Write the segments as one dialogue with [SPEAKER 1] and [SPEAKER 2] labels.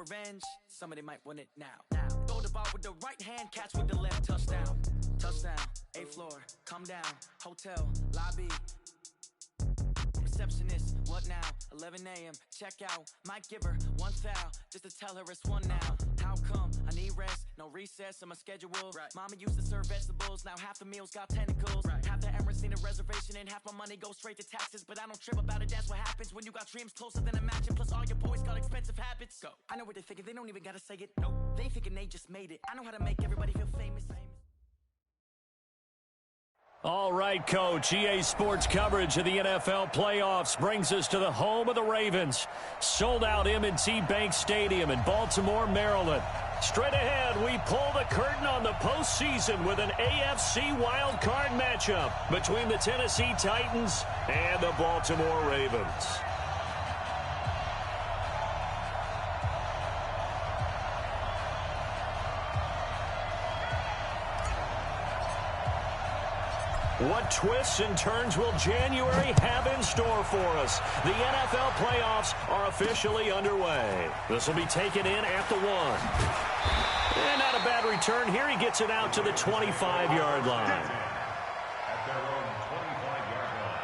[SPEAKER 1] revenge, somebody might win it now. Throw the ball with the right hand, catch with the left, touchdown. Touchdown, 8th floor, come down, hotel, lobby. Receptionist, what now? 11 a.m., check out. Might give her one foul, just to tell her it's one now. How come? I need rest, no recess in my schedule. Right. Mama used to serve vegetables, now half the meals got tentacles. Right. Half the Emirates need a reservation and half my money goes straight to taxes. But I don't trip about it, that's what happens when you got dreams closer than a mansion. Plus all your boys got expensive habits. Go. I know what they're thinking, they don't even gotta say it. No, they thinking they just made it. I know how to make everybody feel famous.
[SPEAKER 2] All right, Coach. EA Sports coverage of the NFL playoffs brings us to the home of the Ravens. Sold out M&T Bank Stadium in Baltimore, Maryland. Straight ahead, we pull the curtain on the postseason with an AFC wildcard matchup between the Tennessee Titans and the Baltimore Ravens. What twists and turns will January have in store for us? The NFL playoffs are officially underway. This will be taken in at the 1. And not a bad return here. He gets it out to the 25-yard line.
[SPEAKER 3] At their own 25-yard line.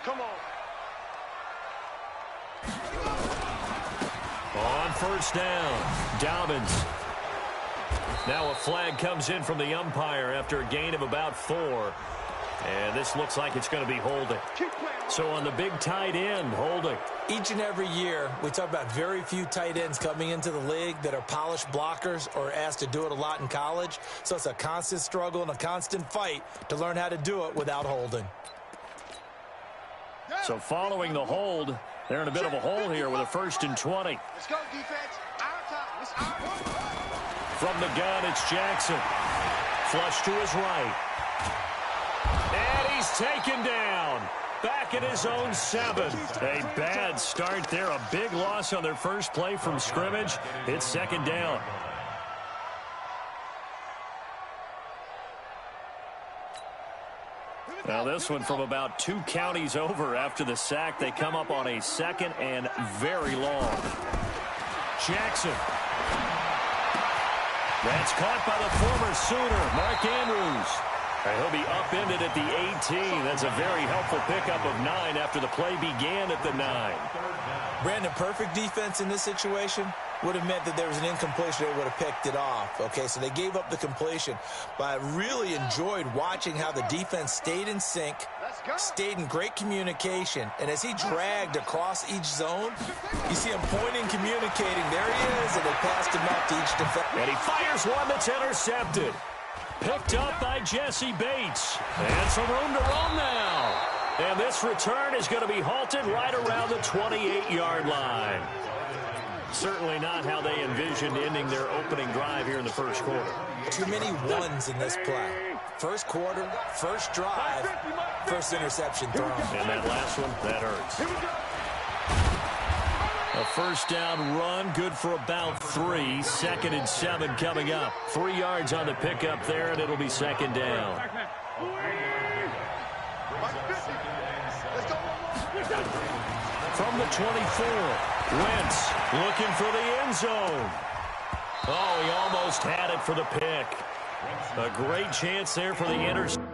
[SPEAKER 4] Come on.
[SPEAKER 2] On first down, Dobbins. Now a flag comes in from the umpire after a gain of about 4. And this looks like it's going to be holding. So on the big tight end, holding.
[SPEAKER 5] Each and every year, we talk about very few tight ends coming into the league that are polished blockers or asked to do it a lot in college. So it's a constant struggle and a constant fight to learn how to do it without holding.
[SPEAKER 2] So following the hold, they're in a bit of a hole here with a 1st and 20.
[SPEAKER 4] Let's go, defense. Our time. It's our time.
[SPEAKER 2] From the gun, it's Jackson. Flush to his right. And he's taken down. Back at his own 7. A bad start there. A big loss on their first play from scrimmage. It's 2nd down. Now this one from about 2 counties over after the sack. They come up on a 2nd and very long. Jackson. That's caught by the former Sooner, Mark Andrews. And he'll be upended at the 18. That's a very helpful pickup of 9 after the play began at the 9.
[SPEAKER 5] Brandon, perfect defense in this situation would have meant that there was an incompletion. They would have picked it off. Okay, so they gave up the completion. But I really enjoyed watching how the defense stayed in sync, stayed in great communication. And as he dragged across each zone, you see him pointing, communicating. There he is, and they passed him up to each defender.
[SPEAKER 2] And he fires one that's intercepted. Picked up by Jesse Bates. And some room to run now. And this return is going to be halted right around the 28-yard line. Certainly not how they envisioned ending their opening drive here in the first quarter.
[SPEAKER 5] Too many ones in this play. First quarter, first drive, first interception thrown.
[SPEAKER 2] And that last one, that hurts. A first down run, good for about 3. 2nd and 7 coming up. 3 yards on the pickup there, and it'll be 2nd down. From the 24, Wentz looking for the end zone. Oh, he almost had it for the pick. A great chance there for the interception.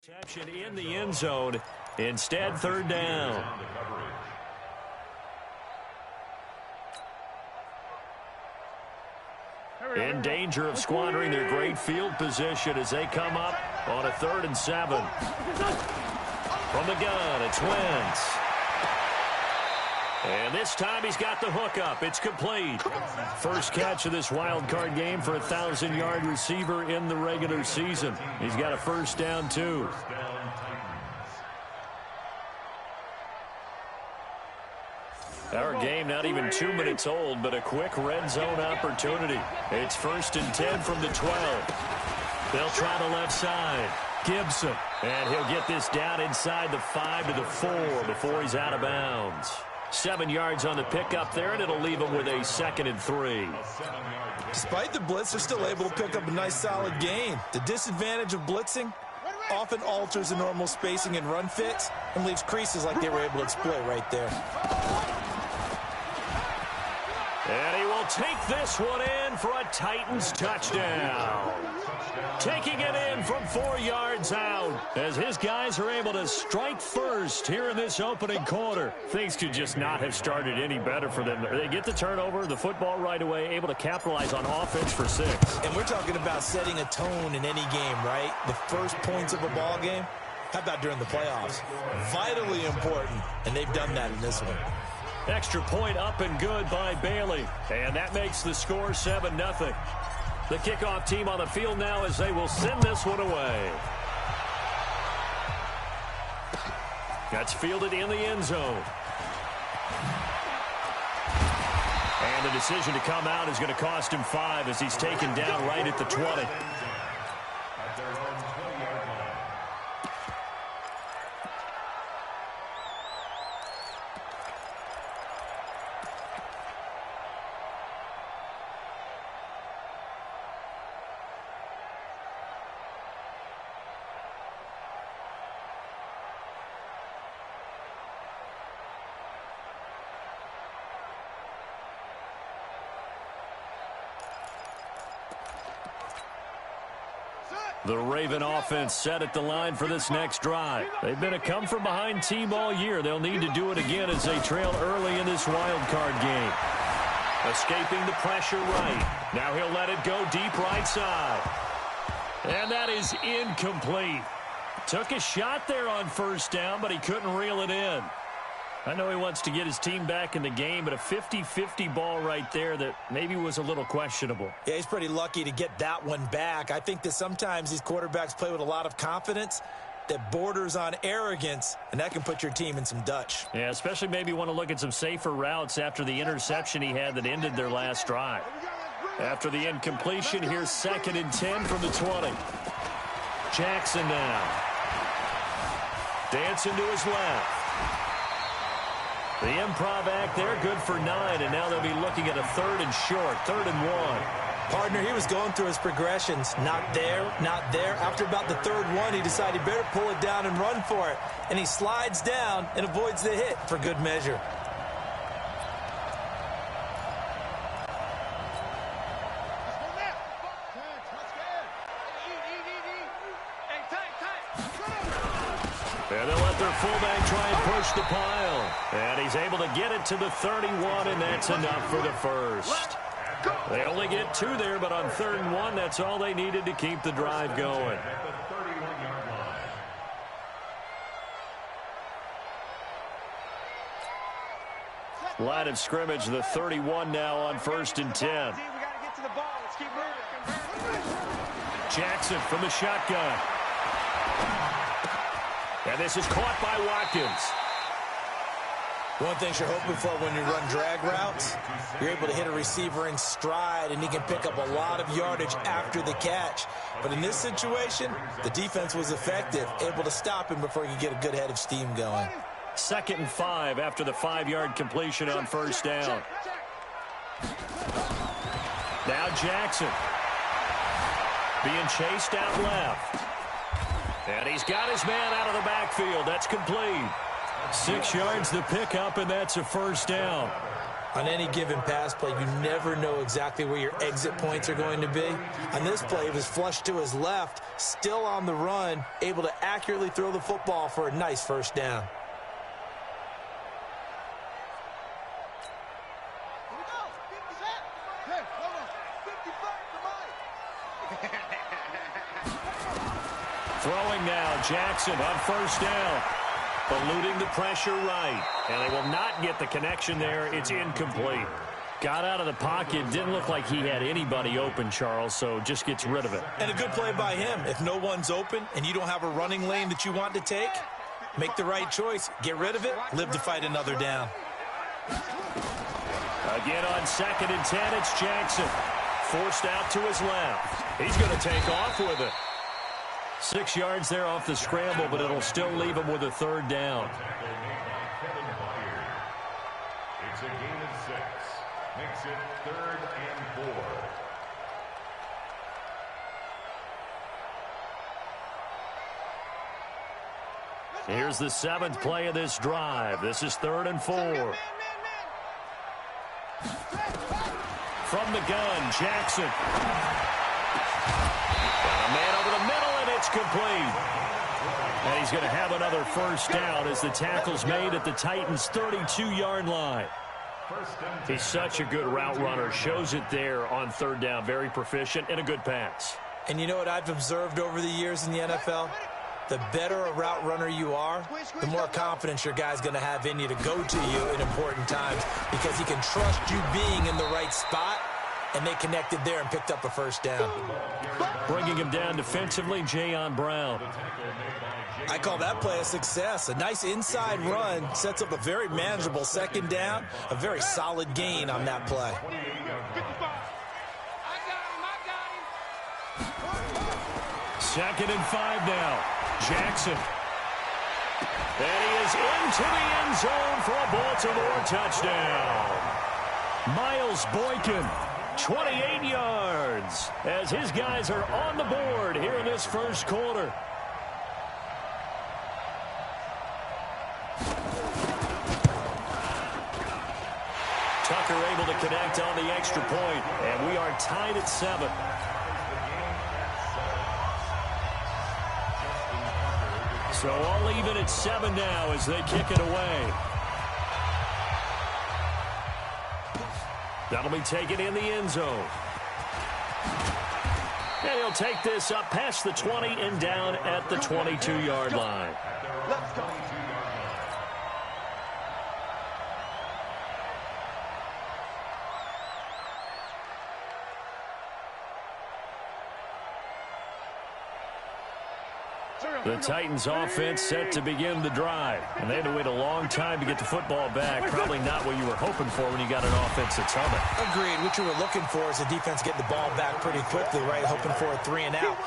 [SPEAKER 2] Reception in the end zone. Instead, 3rd down. in danger of squandering their great field position as they come up on a 3rd and 7. From the gun, it's Wentz. And this time he's got the hook up. It's complete. First catch of this wild card game for a 1,000-yard receiver in the regular season. He's got a first down, too. Our game not even 2 minutes old, but a quick red zone opportunity. It's 1st and 10 from the 12. They'll try the left side. Gibson. And he'll get this down inside the 5 to the 4 before he's out of bounds. 7 yards on the pickup there, and it'll leave him with a 2nd and 3.
[SPEAKER 5] Despite the blitz, they're still able to pick up a nice, solid gain. The disadvantage of blitzing often alters the normal spacing and run fits and leaves creases like they were able to exploit right there.
[SPEAKER 2] And he will take this one in for a Titans touchdown. Taking it in from 4 yards out as his guys are able to strike first here in this opening quarter. Things could just not have started any better for them. They get the turnover, the football right away, able to capitalize on offense for 6.
[SPEAKER 5] And we're talking about setting a tone in any game, right? The first points of a ball game. How about during the playoffs? Vitally important, and they've done that in this one.
[SPEAKER 2] Extra point up and good by Bailey. And that makes the score 7-0. The kickoff team on the field now as they will send this one away. That's fielded in the end zone. And the decision to come out is going to cost him 5 as he's taken down right at the 20. The Raven offense set at the line for this next drive. They've been a come-from-behind team all year. They'll need to do it again as they trail early in this wild card game. Escaping the pressure right. Now he'll let it go deep right side. And that is incomplete. Took a shot there on first down, but he couldn't reel it in. I know he wants to get his team back in the game, but a 50-50 ball right there that maybe was a little questionable.
[SPEAKER 5] Yeah, he's pretty lucky to get that one back. I think that sometimes these quarterbacks play with a lot of confidence that borders on arrogance, and that can put your team in some Dutch.
[SPEAKER 2] Yeah, especially maybe want to look at some safer routes after the interception he had that ended their last drive. After the incompletion, here's 2nd and 10 from the 20. Jackson now. Dancing to his left. The improv act there, good for 9, and now they'll be looking at a 3rd and short, 3rd and 1.
[SPEAKER 5] Partner, he was going through his progressions. Not there, not there. After about the 3rd one, he decided he better pull it down and run for it. And he slides down and avoids the hit for good measure.
[SPEAKER 2] And they'll let their fullback try and push the pile. And he's able to get it to the 31, and that's enough for the first. They only get 2 there, but on 3rd and 1, that's all they needed to keep the drive going. Line of scrimmage, the 31 now on 1st and 10. Jackson from the shotgun. And this is caught by Watkins.
[SPEAKER 5] One thing you're hoping for when you run drag routes, you're able to hit a receiver in stride, and he can pick up a lot of yardage after the catch. But in this situation, the defense was effective, able to stop him before he could get a good head of steam going.
[SPEAKER 2] 2nd and 5 after the 5-yard completion on first down. Now Jackson being chased out left. And he's got his man out of the backfield. That's complete. 6 yards the pickup, and that's a first down.
[SPEAKER 5] On any given pass play, you never know exactly where your exit points are going to be. On this play, he was flushed to his left, still on the run, able to accurately throw the football for a nice first down.
[SPEAKER 2] Throwing now, Jackson on first down. Eluding the pressure right. And they will not get the connection there. It's incomplete. Got out of the pocket. Didn't look like he had anybody open, Charles, so just gets rid of it.
[SPEAKER 5] And a good play by him. If no one's open and you don't have a running lane that you want to take, make the right choice. Get rid of it. Live to fight another down.
[SPEAKER 2] Again on 2nd and 10, it's Jackson. Forced out to his left. He's going to take off with it. 6 yards there off the scramble, but it'll still leave him with a 3rd down.
[SPEAKER 3] It's a gain of 6. Makes it 3rd and 4.
[SPEAKER 2] Here's the 7th play of this drive. This is 3rd and 4. From the gun, Jackson. And a man over the middle, and it's complete. And he's going to have another 1st down as the tackle's made at the Titans' 32-yard line. He's such a good route runner. Shows it there on 3rd down. Very proficient and a good pass.
[SPEAKER 5] And you know what I've observed over the years in the NFL? The better a route runner you are, the more confidence your guy's going to have in you to go to you in important times because he can trust you being in the right spot, and they connected there and picked up a 1st down.
[SPEAKER 2] Bringing him down defensively, Jayon Brown.
[SPEAKER 5] I call that play a success. A nice inside run sets up a very manageable 2nd down, a very solid gain on that play.
[SPEAKER 2] 2nd and 5 now. Jackson. And he is into the end zone for a Baltimore touchdown. Miles Boykin, 28 yards, as his guys are on the board here in this 1st quarter. Tucker able to connect on the extra point, and we are tied at 7. So all even at 7 now as they kick it away. That'll be taken in the end zone. And he'll take this up past the 20 and down at the 22-yard line.
[SPEAKER 4] Let's go.
[SPEAKER 2] The Titans offense set to begin the drive. And they had to wait a long time to get the football back. Probably not what you were hoping for when you got an offense that's humming.
[SPEAKER 5] Agreed. What you were looking for is a defense getting the ball back pretty quickly, right? Hoping for a 3 and out.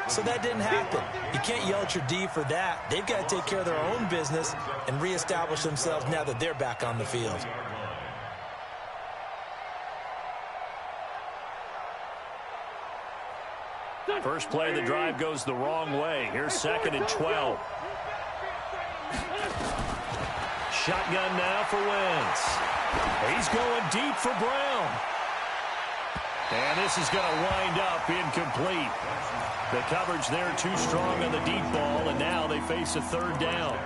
[SPEAKER 5] So that didn't happen. You can't yell at your D for that. They've got to take care of their own business and reestablish themselves now that they're back on the field.
[SPEAKER 2] First play of the drive goes the wrong way. Here's 2nd and 12. Shotgun now for Wentz. He's going deep for Brown. And this is going to wind up incomplete. The coverage there too strong on the deep ball, and now they face a 3rd down.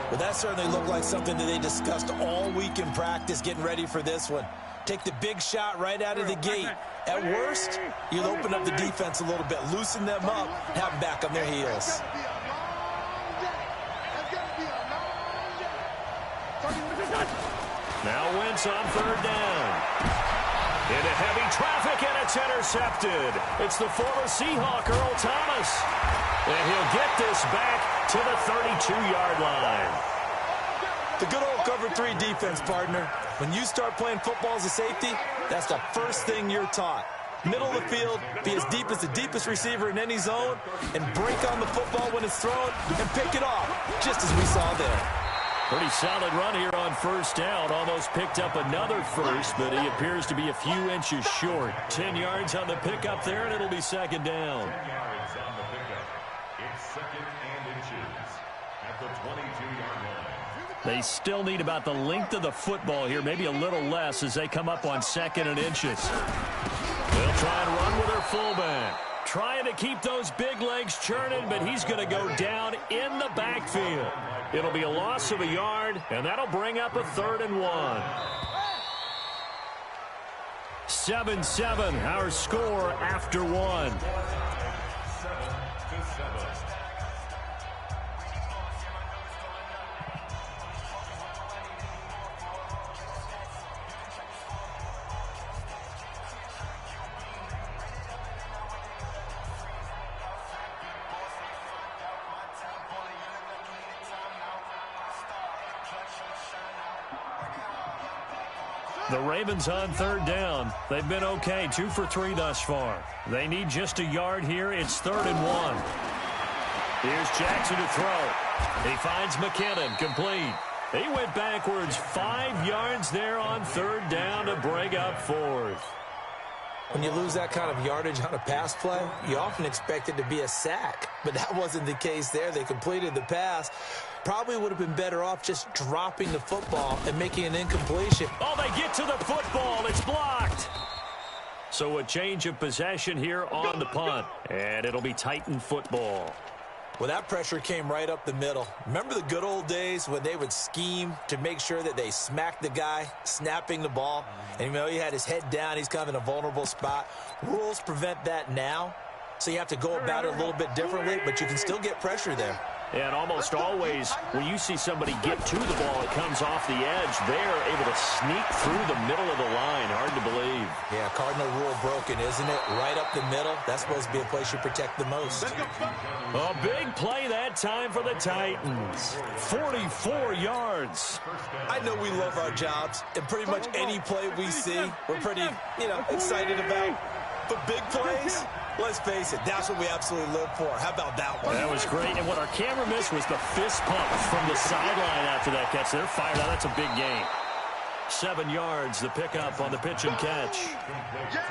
[SPEAKER 5] Well, that certainly looked like something that they discussed all week in practice getting ready for this one. Take the big shot right out of the gate. At worst, you'll open up the defense a little bit, loosen them up, have them back on their heels.
[SPEAKER 2] Now Wentz on 3rd down. Into heavy traffic, and it's intercepted. It's the former Seahawk, Earl Thomas. And he'll get this back to the 32-yard line.
[SPEAKER 5] The good old cover 3 defense, partner. When you start playing football as a safety, that's the first thing you're taught. Middle of the field, be as deep as the deepest receiver in any zone, and break on the football when it's thrown and pick it off, just as we saw there.
[SPEAKER 2] Pretty solid run here on 1st down. Almost picked up another first, but he appears to be a few inches short. 10 yards on the pickup there, and it'll be 2nd down.
[SPEAKER 3] 10 yards on the pickup. It's 2nd and inches at the 22-yard line.
[SPEAKER 2] They still need about the length of the football here, maybe a little less as they come up on 2nd and inches. They'll try and run with their fullback. Trying to keep those big legs churning, but he's going to go down in the backfield. It'll be a loss of a yard, and that'll bring up a 3rd and 1. 7-7, our score after one.
[SPEAKER 3] 7-7.
[SPEAKER 2] The Ravens on third down. They've been okay, 2 for 3 thus far. They need just a yard here. It's 3rd and 1. Here's Jackson to throw. He finds McKinnon, complete. He went backwards 5 yards there on 3rd down to bring up 4th.
[SPEAKER 5] When you lose that kind of yardage on a pass play, you often expect it to be a sack. But that wasn't the case there. They completed the pass. Probably would have been better off just dropping the football and making an incompletion.
[SPEAKER 2] Oh, they get to the football. It's blocked. So a change of possession here on the punt. And it'll be Titan football.
[SPEAKER 5] Well, that pressure came right up the middle. Remember the good old days when they would scheme to make sure that they smacked the guy snapping the ball? And, you know, he had his head down. He's kind of in a vulnerable spot. Rules prevent that now, so you have to go about it a little bit differently, but you can still get pressure there.
[SPEAKER 2] And almost always, when you see somebody get to the ball, it comes off the edge. They're able to sneak through the middle of the line. Hard to believe.
[SPEAKER 5] Yeah, cardinal rule broken, isn't it? Right up the middle. That's supposed to be a place you protect the most.
[SPEAKER 2] A big play that time for the Titans. 44 yards.
[SPEAKER 5] I know we love our jobs, and pretty much any play we see, we're pretty, excited about. But big plays, let's face it, that's what we absolutely live for. How about that one?
[SPEAKER 2] That was great. And what our camera missed was the fist pump from the sideline after that catch. They're fired out. That's a big gain. 7 yards, the pickup on the pitch and catch.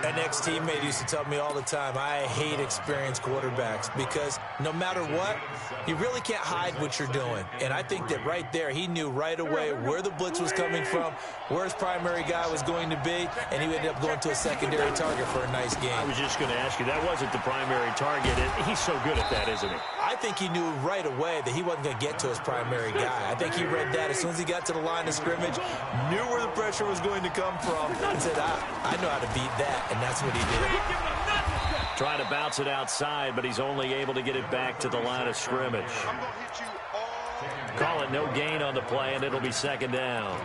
[SPEAKER 5] An ex-teammate used to tell me all the time, I hate experienced quarterbacks because no matter what, you really can't hide what you're doing. And I think that right there, he knew right away where the blitz was coming from, where his primary guy was going to be, and he ended up going to a secondary target for a nice game.
[SPEAKER 2] I was just going to ask you, that wasn't the primary target. He's so good at that, isn't he?
[SPEAKER 5] I think he knew right away that he wasn't going to get to his primary guy. I think he read that as soon as he got to the line of scrimmage, knew where the pressure was going to come from, and said, I know how to beat that, and that's what he did.
[SPEAKER 2] Trying to bounce it outside, but he's only able to get it back to the line of scrimmage. Call it no gain on the play, and it'll be 2nd down.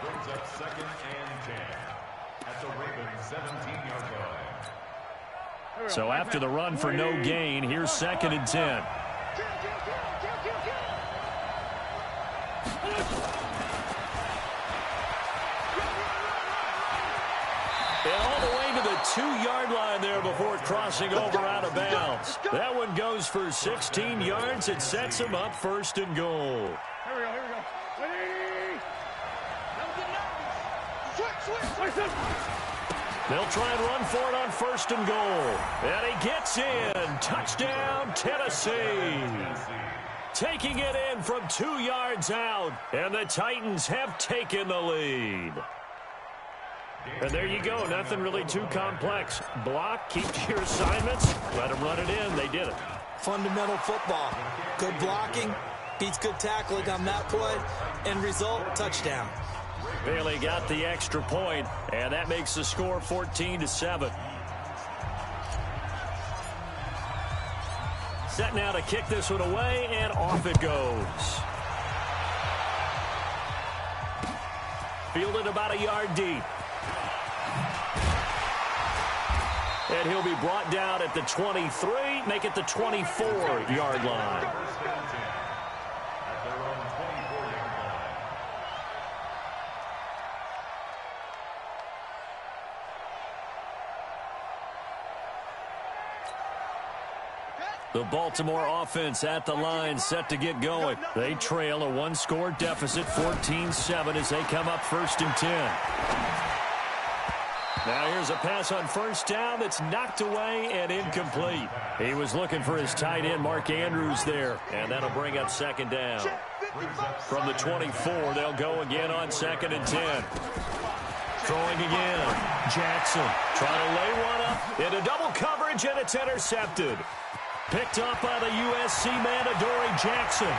[SPEAKER 3] Brings up 2nd and 10 at the Ravens 17-yard line.
[SPEAKER 2] So after the run for no gain, here's 2nd and 10. And all the way to the 2-yard line there before crossing over out of bounds. That one goes for 16 yards. It sets him up 1st and goal.
[SPEAKER 4] Here we go. Switch.
[SPEAKER 2] They'll try and run for it on 1st and goal. And he gets in. Touchdown, Tennessee. Taking it in from 2 yards out. And the Titans have taken the lead. And there you go. Nothing really too complex. Block, keep to your assignments, let them run it in. They did it.
[SPEAKER 5] Fundamental football. Good blocking, beats good tackling on that play, end result, touchdown.
[SPEAKER 2] Bailey got the extra point, and that makes the score 14-7. Set now to kick this one away, and off it goes. Fielded about a yard deep. And he'll be brought down at the 23, make it the 24-yard line. The Baltimore offense at the line, set to get going. They trail a 1-score deficit, 14-7, as they come up 1st and 10. Now here's a pass on 1st down that's knocked away and incomplete. He was looking for his tight end, Mark Andrews, there, and that'll bring up 2nd down. From the 24, they'll go again on 2nd and 10. Throwing again. Jackson trying to lay one up into double coverage, and it's intercepted. Picked up by the USC man, Adoree Jackson.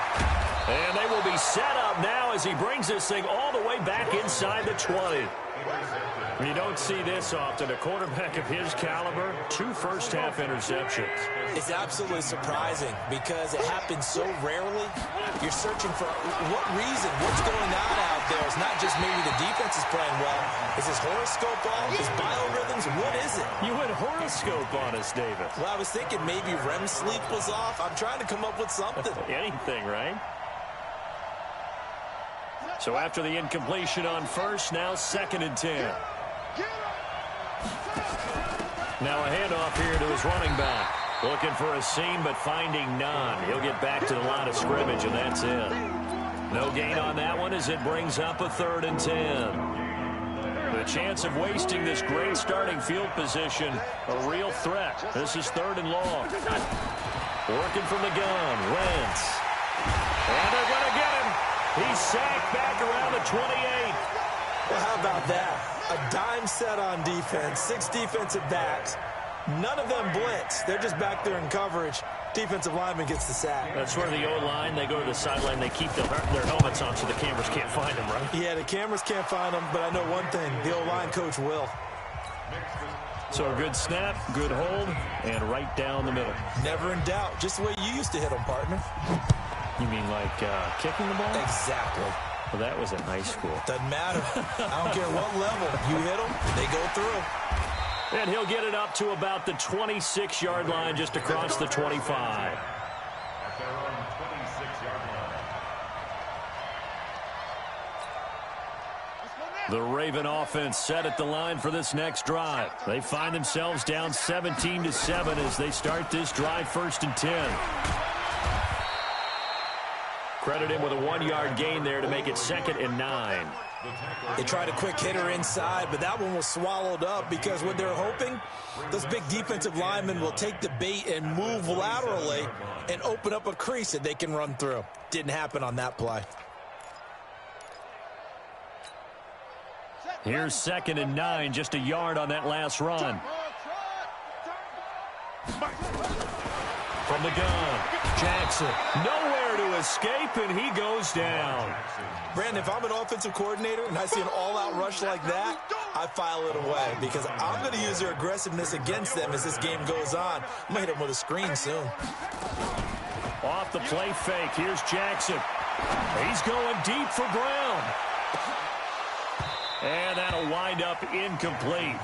[SPEAKER 2] And they will be set up now as he brings this thing all the way back inside the 20. You don't see this often. A quarterback of his caliber, 2 first-half interceptions.
[SPEAKER 5] It's absolutely surprising because it happens so rarely. You're searching for what reason, what's going on out there. It's not just maybe the defense is playing well. Is his horoscope off? His biorhythms? What is it?
[SPEAKER 2] You went horoscope on us, David.
[SPEAKER 5] Well, I was thinking maybe REM sleep was off. I'm trying to come up with something.
[SPEAKER 2] Anything, right? So after the incompletion on first, now 2nd and 10. Now a handoff here to his running back. Looking for a seam, but finding none. He'll get back to the line of scrimmage, and that's it. No gain on that one as it brings up a 3rd and 10. The chance of wasting this great starting field position, a real threat. This is 3rd and long. Working from the gun, Wentz. And they're going to get him. He's sacked back around the 28.
[SPEAKER 5] Well, how about that? A dime set on defense, 6 defensive backs. None of them blitz. They're just back there in coverage. Defensive lineman gets the sack.
[SPEAKER 2] That's where the O-line, they go to the sideline, they keep their helmets on so the cameras can't find them, right?
[SPEAKER 5] Yeah, the cameras can't find them, but I know one thing. The O-line coach will.
[SPEAKER 2] So a good snap, good hold, and right down the middle.
[SPEAKER 5] Never in doubt. Just the way you used to hit them, partner.
[SPEAKER 2] You mean like kicking the ball?
[SPEAKER 5] Exactly.
[SPEAKER 2] Well, that was in high school.
[SPEAKER 5] Doesn't matter. I don't care what level. You hit them, they go through.
[SPEAKER 2] And he'll get it up to about the 26-yard line, just across the 25.
[SPEAKER 3] At their own 26-yard line.
[SPEAKER 2] The Raven offense set at the line for this next drive. They find themselves down 17-7 as they start this drive, 1st and 10. Credit him with a 1-yard gain there to make it 2nd and 9.
[SPEAKER 5] They tried a quick hitter inside, but that one was swallowed up because what they're hoping, those big defensive linemen will take the bait and move laterally and open up a crease that they can run through. Didn't happen on that play.
[SPEAKER 2] Here's 2nd and 9, just a yard on that last run. From the gun, Jackson, nowhere to escape, and he goes down.
[SPEAKER 5] Brandon, if I'm an offensive coordinator and I see an all-out rush like that, I file it away because I'm going to use their aggressiveness against them as this game goes on. I'm going to hit them with a screen soon.
[SPEAKER 2] Off the play fake, here's Jackson. He's going deep for Brown. And that'll wind up incomplete.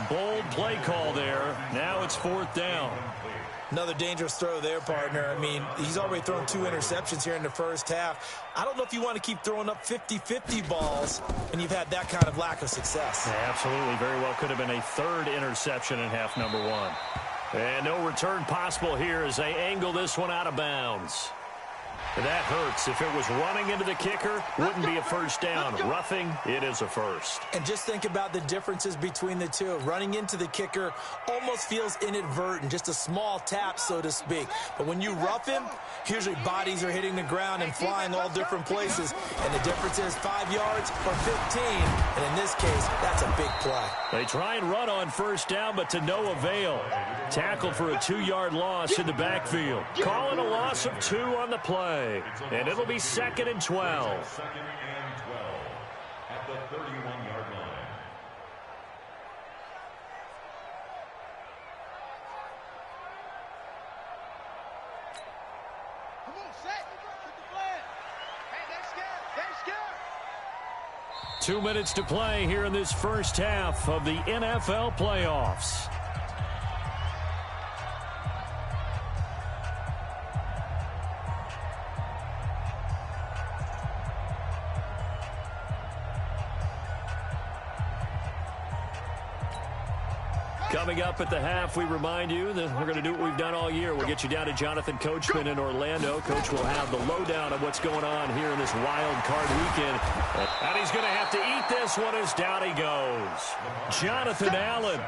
[SPEAKER 2] Bold play call there. Now it's 4th down.
[SPEAKER 5] Another dangerous throw there, partner. I mean, he's already thrown 2 interceptions here in the first half. I don't know if you want to keep throwing up 50-50 balls and you've had that kind of lack of success.
[SPEAKER 2] Yeah, absolutely. Very well could have been a 3rd interception in half number 1. And no return possible here as they angle this one out of bounds. That hurts. If it was running into the kicker, wouldn't be a 1st down. Roughing, it is a 1st.
[SPEAKER 5] And just think about the differences between the two. Running into the kicker almost feels inadvertent, just a small tap, so to speak. But when you rough him, usually bodies are hitting the ground and flying all different places. And the difference is 5 yards or 15. And in this case, that's a big play.
[SPEAKER 2] They try and run on 1st down, but to no avail. Tackled for a 2-yard loss in the backfield. Calling a loss of 2 on the play. And it'll be 2nd and 12.
[SPEAKER 3] 2nd and 12 at the 31-yard line.
[SPEAKER 4] Come on, set. Get the flag. Hey, they're scared. They're scared.
[SPEAKER 2] 2 minutes to play here in this first half of the NFL playoffs. Coming up at the half, we remind you that we're going to do what we've done all year. We'll get you down to Jonathan Coachman in Orlando. Coach will have the lowdown of what's going on here in this wild card weekend. And he's going to have to eat this one as down he goes. Jonathan Allen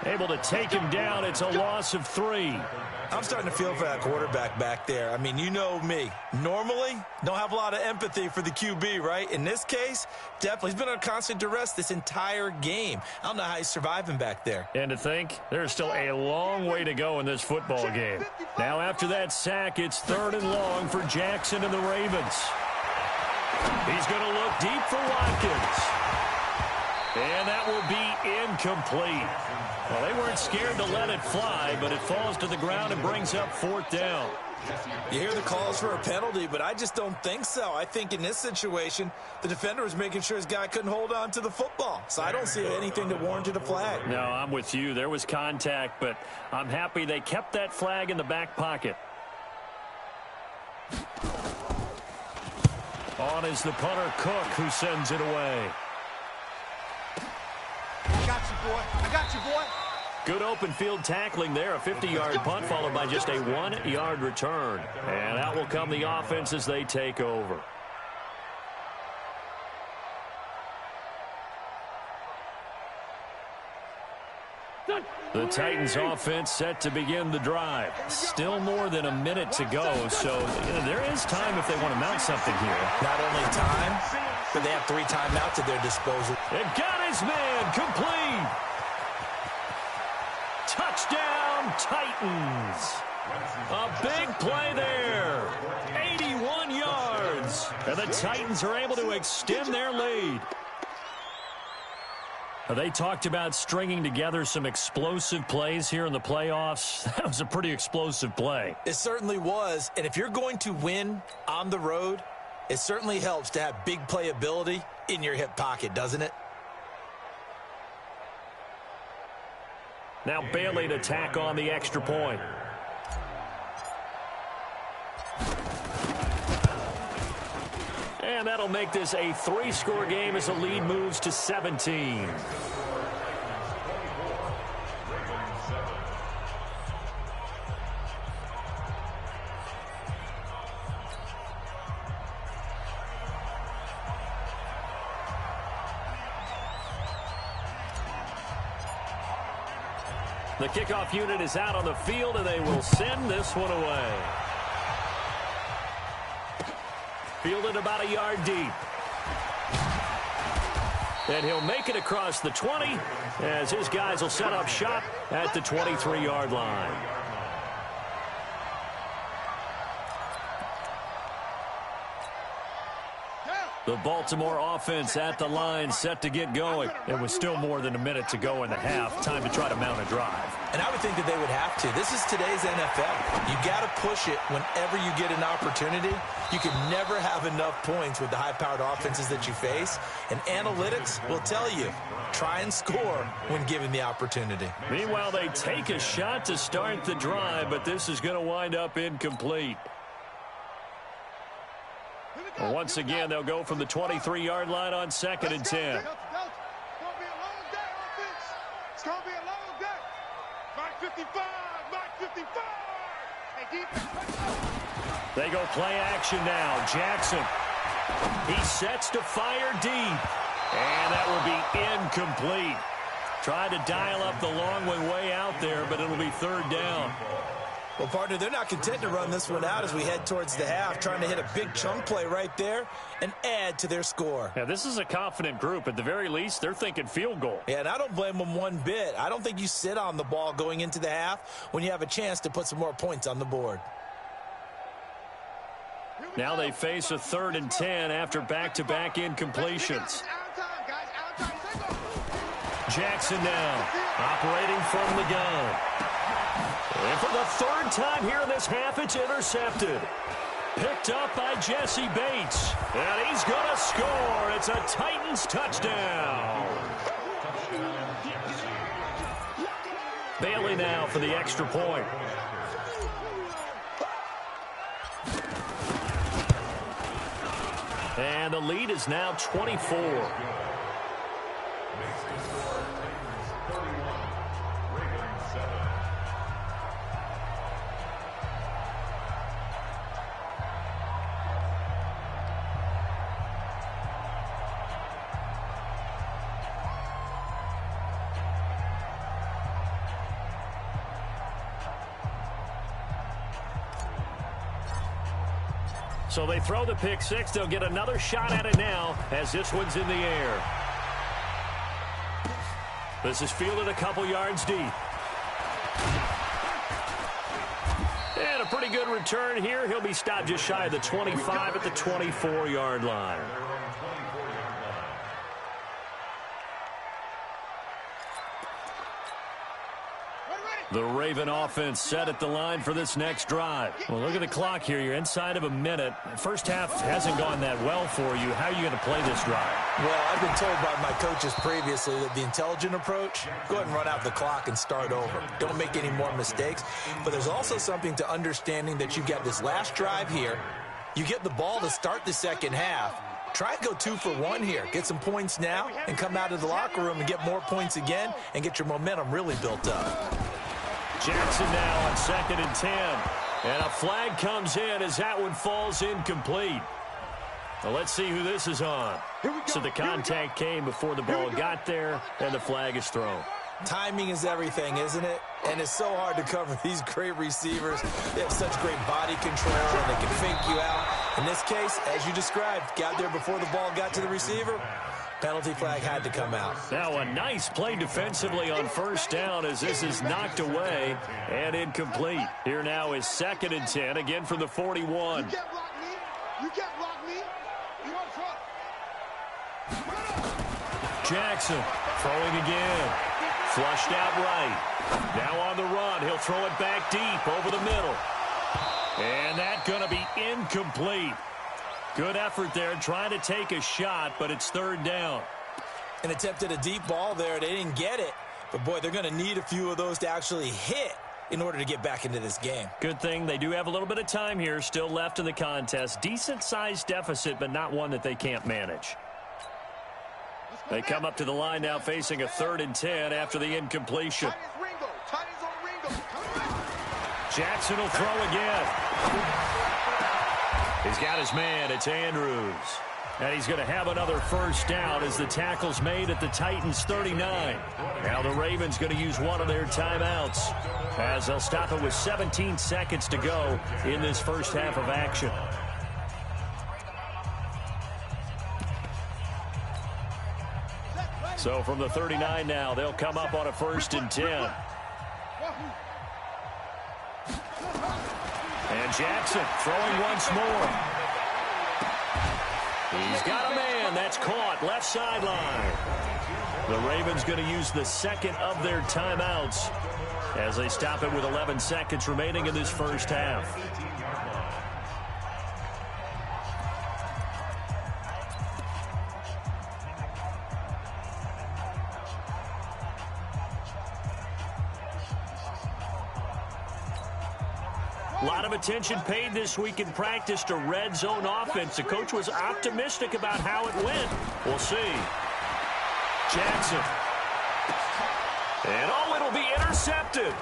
[SPEAKER 2] able to take him down. It's a loss of 3.
[SPEAKER 5] I'm starting to feel for that quarterback back there. I mean, you know me. Normally, don't have a lot of empathy for the QB, right? In this case, definitely. He's been on constant duress this entire game. I don't know how he's surviving back there.
[SPEAKER 2] And to think, there's still a long way to go in this football game. Now, after that sack, it's 3rd and long for Jackson and the Ravens. He's going to look deep for Watkins. And that will be incomplete. Well, they weren't scared to let it fly, but it falls to the ground and brings up 4th down.
[SPEAKER 5] You hear the calls for a penalty, but I just don't think so. I think in this situation, the defender was making sure his guy couldn't hold on to the football. So I don't see anything that warranted a flag.
[SPEAKER 2] No, I'm with you. There was contact, but I'm happy they kept that flag in the back pocket. On is the punter, Cook, who sends it away.
[SPEAKER 4] I got you, boy. I got you, boy.
[SPEAKER 2] Good open field tackling there. A 50-yard punt followed by just a 1-yard return. And out will come the offense as they take over. The Titans offense set to begin the drive. Still more than a minute to go, so there is time if they want to mount something here.
[SPEAKER 5] Not only time, but they have 3 timeouts at their disposal.
[SPEAKER 2] It got his man complete. Touchdown, Titans. A big play there. 81 yards. And the Titans are able to extend their lead. They talked about stringing together some explosive plays here in the playoffs. That was a pretty explosive play.
[SPEAKER 5] It certainly was. And if you're going to win on the road, it certainly helps to have big playability in your hip pocket, doesn't it?
[SPEAKER 2] Now Bailey to tack on the extra point. And that'll make this a 3-score game as the lead moves to 17. The kickoff unit is out on the field, and they will send this one away. Fielded about a yard deep. And he'll make it across the 20 as his guys will set up shop at the 23-yard line. The Baltimore offense at the line set to get going. It was still more than a minute to go in the half. Time to try to mount a drive.
[SPEAKER 5] And I would think that they would have to. This is today's NFL. You got to push it whenever you get an opportunity. You can never have enough points with the high-powered offenses that you face. And analytics will tell you, try and score when given the opportunity.
[SPEAKER 2] Meanwhile, they take a shot to start the drive, but this is going to wind up incomplete. Once again, they'll go from the 23-yard line on 2nd and 10.
[SPEAKER 4] It's going to be a long day, offense. It's going to be a long day. Mark 55, Mark 55. Hey, defense.
[SPEAKER 2] They go play action now. Jackson. He sets to fire deep. And that will be incomplete. Tried to dial up the long way out there, but it'll be 3rd down.
[SPEAKER 5] Well, partner, they're not content to run this one out as we head towards the half, trying to hit a big chunk play right there and add to their score.
[SPEAKER 2] Yeah, this is a confident group. At the very least, they're thinking field goal.
[SPEAKER 5] Yeah, and I don't blame them one bit. I don't think you sit on the ball going into the half when you have a chance to put some more points on the board.
[SPEAKER 2] Now they face a 3rd and 10 after back-to-back incompletions. Jackson now operating from the gun. And for the 3rd time here in this half, it's intercepted. Picked up by Jesse Bates. And he's going to score. It's a Titans touchdown. Bailey now for the extra point. And the lead is now 24. So they throw the pick six. They'll get another shot at it now as this one's in the air. This is fielded a couple yards deep. And a pretty good return here. He'll be stopped just shy of the 25 at the 24-yard line. The Raven offense set at the line for this next drive. Well, look at the clock here. You're inside of a minute. First half hasn't gone that well for you. How are you going to play this drive?
[SPEAKER 5] Well, I've been told by my coaches previously that the intelligent approach, go ahead and run out the clock and start over. Don't make any more mistakes. But there's also something to understanding that you get this last drive here. You get the ball to start the second half. Try and go 2 for 1 here. Get some points now and come out of the locker room and get more points again and get your momentum really built up.
[SPEAKER 2] Jackson now on 2nd and 10. And a flag comes in as that one falls incomplete. Well, let's see who this is on. So the contact came before the ball got there, and the flag is thrown.
[SPEAKER 5] Timing is everything, isn't it? And it's so hard to cover these great receivers. They have such great body control, and they can fake you out. In this case, as you described, got there before the ball got to the receiver. Penalty flag had to come out.
[SPEAKER 2] Now a nice play defensively on first down as this is knocked away and incomplete. Here now is 2nd and 10, again from the 41.
[SPEAKER 4] You can't block me. You can't block me. You want trouble.
[SPEAKER 2] Jackson throwing again. Flushed out right. Now on the run. He'll throw it back deep over the middle. And that's going to be incomplete. Good effort there trying to take a shot, but it's 3rd down.
[SPEAKER 5] And attempted a deep ball there. They didn't get it. But, boy, they're going to need a few of those to actually hit in order to get back into this game.
[SPEAKER 2] Good thing they do have a little bit of time here still left in the contest. Decent-sized deficit, but not one that they can't manage. They come up to the line now facing a 3rd and 10 after the incompletion. Jackson will throw again. He's got his man. It's Andrews. And he's going to have another first down as the tackle's made at the Titans' 39. Now the Ravens going to use one of their timeouts as they'll stop it with 17 seconds to go in this first half of action. So from the 39 now, they'll come up on a 1st and 10. And Jackson throwing once more. He's got a man. That's caught. Left sideline. The Ravens going to use the second of their timeouts as they stop it with 11 seconds remaining in this first half. A lot of attention paid this week in practice to red zone offense. The coach was optimistic about how it went. We'll see. Jackson. And it'll be intercepted.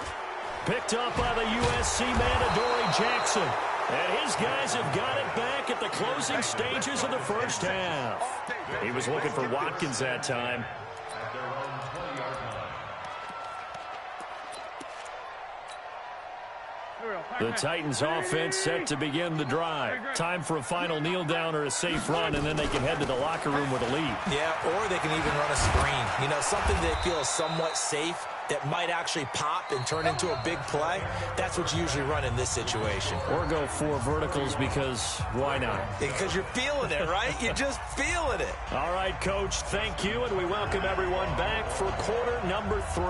[SPEAKER 2] Picked up by the USC man, Adoree Jackson. And his guys have got it back at the closing stages of the first half. He was looking for Watkins that time. The Titans offense set to begin the drive. Time for a final kneel down or a safe run, and then they can head to the locker room with a lead.
[SPEAKER 5] Yeah, or they can even run a screen. You know, something that feels somewhat safe that might actually pop and turn into a big play. That's what you usually run in this situation.
[SPEAKER 2] Or go 4 verticals because why not?
[SPEAKER 5] Because you're feeling it, right? You're just feeling it.
[SPEAKER 2] All right, Coach, thank you, and we welcome everyone back for quarter number 3.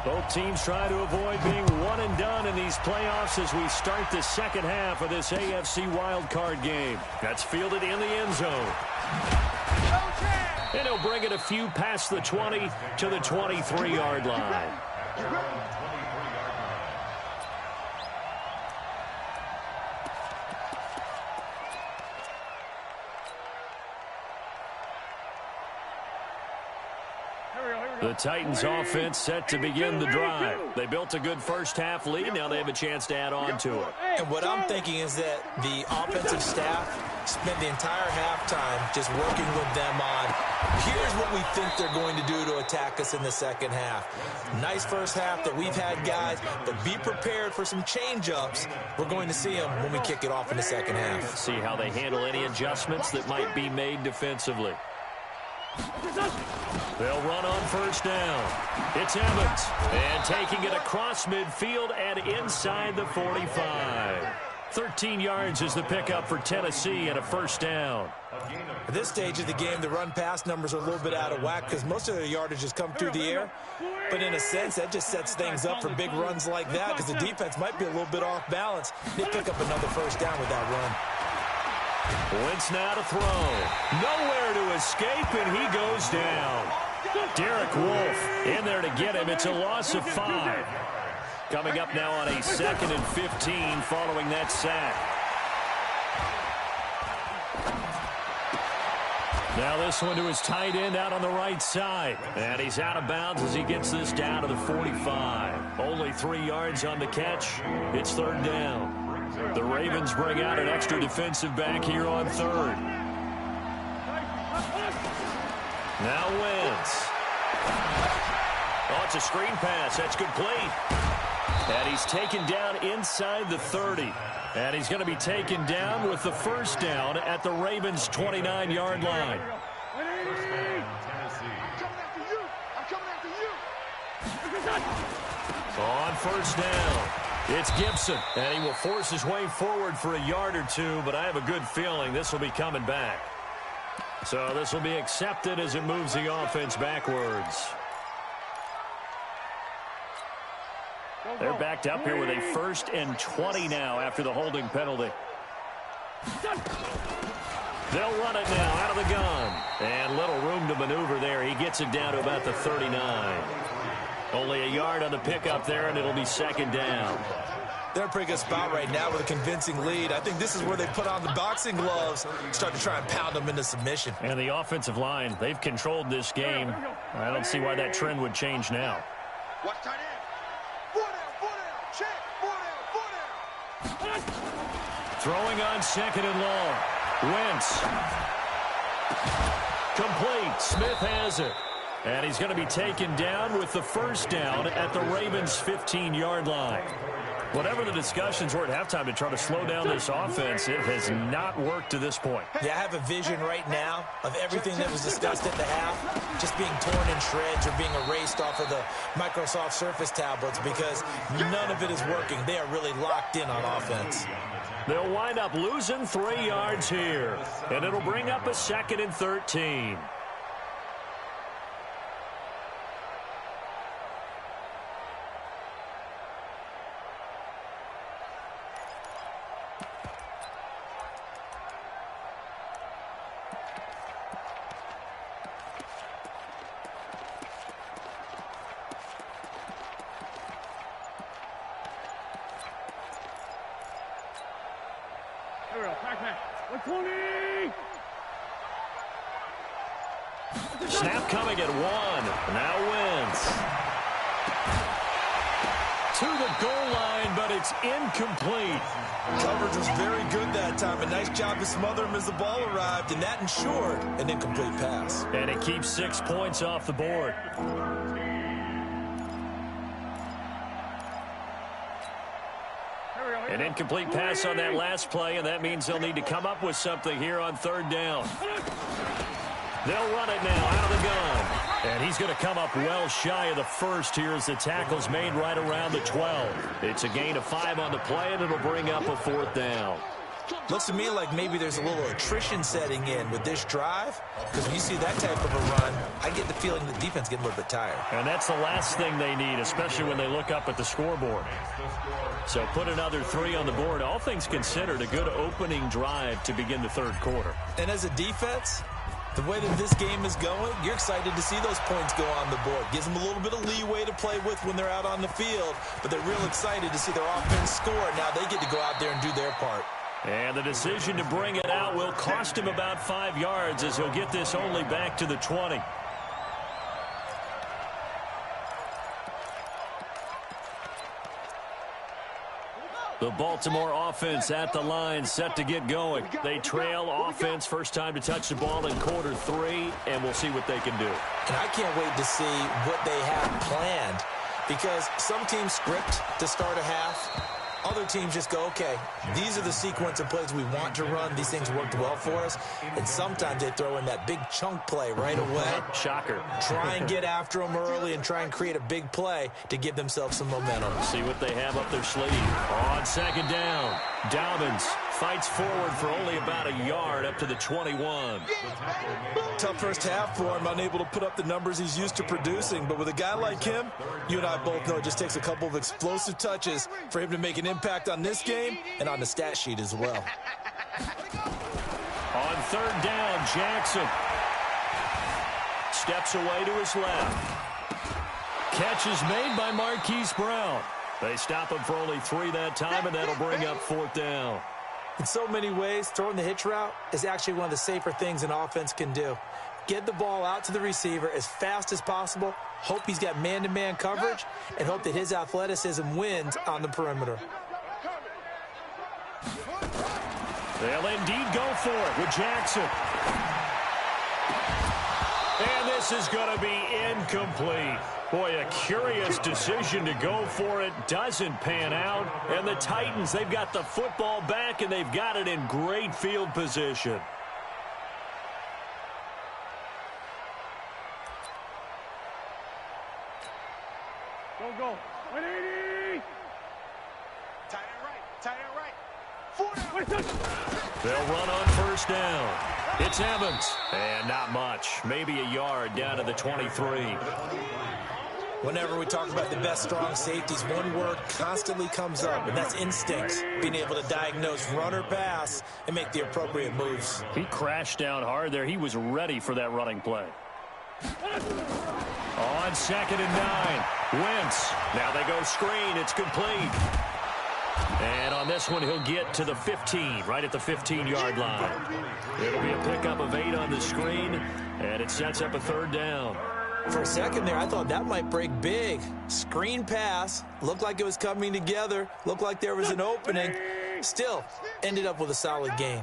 [SPEAKER 2] Both teams try to avoid being one and done in these playoffs as we start the second half of this AFC wildcard game. That's fielded in the end zone. And he'll bring it a few past the 20 to the 23-yard line. The Titans offense set to begin the drive. They built a good first half lead. Now they have a chance to add on to it.
[SPEAKER 5] And what I'm thinking is that the offensive staff spent the entire halftime just working with them on, here's what we think they're going to do to attack us in the second half. Nice first half that we've had, guys, but be prepared for some change-ups. We're going to see them when we kick it off in the second half.
[SPEAKER 2] See how they handle any adjustments that might be made defensively. They'll run on first down. It's Evans. And taking it across midfield and inside the 45. 13 yards is the pickup for Tennessee and a first down.
[SPEAKER 5] At this stage of the game, the run-pass numbers are a little bit out of whack because most of their yardage has come through the air. But in a sense, that just sets things up for big runs like that because the defense might be a little bit off balance. They pick up another first down with that run.
[SPEAKER 2] Wentz now to throw. Nowhere to escape, and he goes down. Derek Wolfe in there to get him. It's a loss of 5. Coming up now on a 2nd and 15 following that sack. Now this one to his tight end out on the right side. And he's out of bounds as he gets this down to the 45. Only 3 yards on the catch. It's 3rd down. The Ravens bring out an extra defensive back here on 3rd. Now Wentz. Oh, it's a screen pass. That's complete. And he's taken down inside the 30. And he's going to be taken down with the first down at the Ravens' 29-yard line. On first down, it's Gibson. And he will force his way forward for a yard or two, but I have a good feeling this will be coming back. So this will be accepted as it moves the offense backwards. They're backed up here with a 1st and 20 now after the holding penalty. They'll run it now out of the gun. And little room to maneuver there. He gets it down to about the 39. Only a yard on the pickup there, and it'll be 2nd down.
[SPEAKER 5] They're in a pretty good spot right now with a convincing lead. I think this is where they put on the boxing gloves, start to try and pound them into submission.
[SPEAKER 2] And the offensive line, they've controlled this game. I don't see why that trend would change now.
[SPEAKER 4] Watch tight end. 4 down, check. 4 down.
[SPEAKER 2] Throwing on 2nd and long. Wentz. Complete. Smith has it. And he's going to be taken down with the first down at the Ravens' 15-yard line. Whatever the discussions were at halftime to try to slow down this offense, it has not worked to this point.
[SPEAKER 5] Yeah, I have a vision right now of everything that was discussed at the half just being torn in shreds or being erased off of the Microsoft Surface tablets because none of it is working. They are really locked in on offense.
[SPEAKER 2] They'll wind up losing 3 yards here, and it'll bring up a 2nd and 13. Snap coming at 1. Now Wentz. To the goal line, but it's incomplete.
[SPEAKER 5] Coverage was very good that time. A nice job to smother him as the ball arrived, and that ensured an incomplete pass.
[SPEAKER 2] And it keeps 6 points off the board. An incomplete pass on that last play, and that means they'll need to come up with something here on 3rd down. They'll run it now out of the gun. And he's going to come up well shy of the first here as the tackle's made right around the 12. It's a gain of 5 on the play, and it'll bring up a 4th down.
[SPEAKER 5] Looks to me like maybe there's a little attrition setting in with this drive, because when you see that type of a run, I get the feeling the defense getting a little bit tired.
[SPEAKER 2] And that's the last thing they need, especially when they look up at the scoreboard. So put another 3 on the board. All things considered, a good opening drive to begin the 3rd quarter.
[SPEAKER 5] And as a defense, the way that this game is going, you're excited to see those points go on the board. Gives them a little bit of leeway to play with when they're out on the field, but they're real excited to see their offense score. Now they get to go out there and do their part.
[SPEAKER 2] And the decision to bring it out will cost him about 5 yards as he'll get this only back to the 20. The Baltimore offense at the line, set to get going. They trail offense, first time to touch the ball in quarter 3, and we'll see what they can do.
[SPEAKER 5] And I can't wait to see what they have planned, because some teams script to start a half, Other teams just go, okay, these are the sequence of plays we want to run. These things worked well for us. And sometimes they throw in that big chunk play right away.
[SPEAKER 2] Shocker.
[SPEAKER 5] Try and get after them early and try and create a big play to give themselves some momentum.
[SPEAKER 2] See what they have up their sleeve. On second down, Dobbins fights forward for only about a yard up to the 21.
[SPEAKER 5] Tough first half for him, unable to put up the numbers he's used to producing. But with a guy like him, you and I both know it just takes a couple of explosive touches for him to make an impact on this game and on the stat sheet as well.
[SPEAKER 2] On third down, Jackson steps away to his left. Catch is made by Marquise Brown. They stop him for only 3 that time, and that'll bring up fourth down.
[SPEAKER 5] In so many ways, throwing the hitch route is actually one of the safer things an offense can do. Get the ball out to the receiver as fast as possible, hope he's got man-to-man coverage, and hope that his athleticism wins on the perimeter.
[SPEAKER 2] They'll indeed go for it with Jackson. And this is going to be incomplete. Boy, a curious decision to go for it. Doesn't pan out. And the Titans, they've got the football back, and they've got it in great field position.
[SPEAKER 4] Go. 180. Tight end right. 40.
[SPEAKER 2] They'll run on first down. It's Evans. And not much. Maybe a yard down to the 23.
[SPEAKER 5] Whenever we talk about the best strong safeties, one word constantly comes up, and that's instincts. Being able to diagnose run or pass and make the appropriate moves.
[SPEAKER 2] He crashed down hard there. He was ready for that running play. On second and 9, Wentz. Now they go screen. It's complete. And on this one, he'll get to the 15, right at the 15-yard line. It'll be a pickup of 8 on the screen, and it sets up a third down.
[SPEAKER 5] For a second there, I thought that might break big. Screen pass. Looked like it was coming together. Looked like there was an opening. Still, ended up with a solid gain.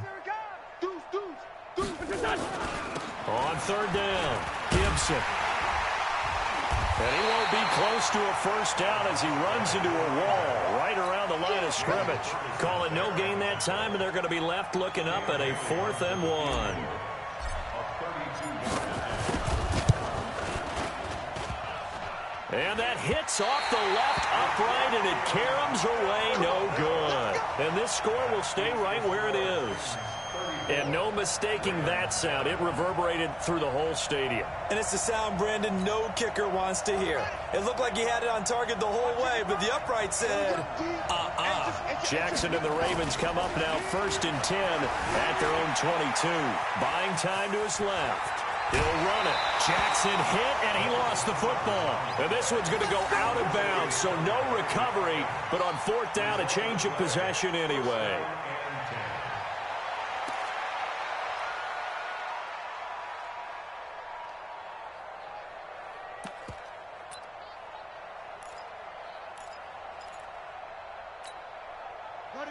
[SPEAKER 2] On third down, Gibson. And he won't be close to a first down as he runs into a wall right around the line of scrimmage. Call it no gain that time, and they're going to be left looking up at a 4th and 1. And that hits off the left upright, and it caroms away, no good. And this score will stay right where it is. And no mistaking that sound. It reverberated through the whole stadium.
[SPEAKER 5] And it's the sound Brandon no kicker wants to hear. It looked like he had it on target the whole way, but the upright said,
[SPEAKER 2] Jackson and the Ravens come up now 1st and 10 at their own 22. Buying time to his left. He'll run it. Jackson hit, and he lost the football. And this one's going to go out of bounds, so no recovery. But on 4th down, a change of possession anyway.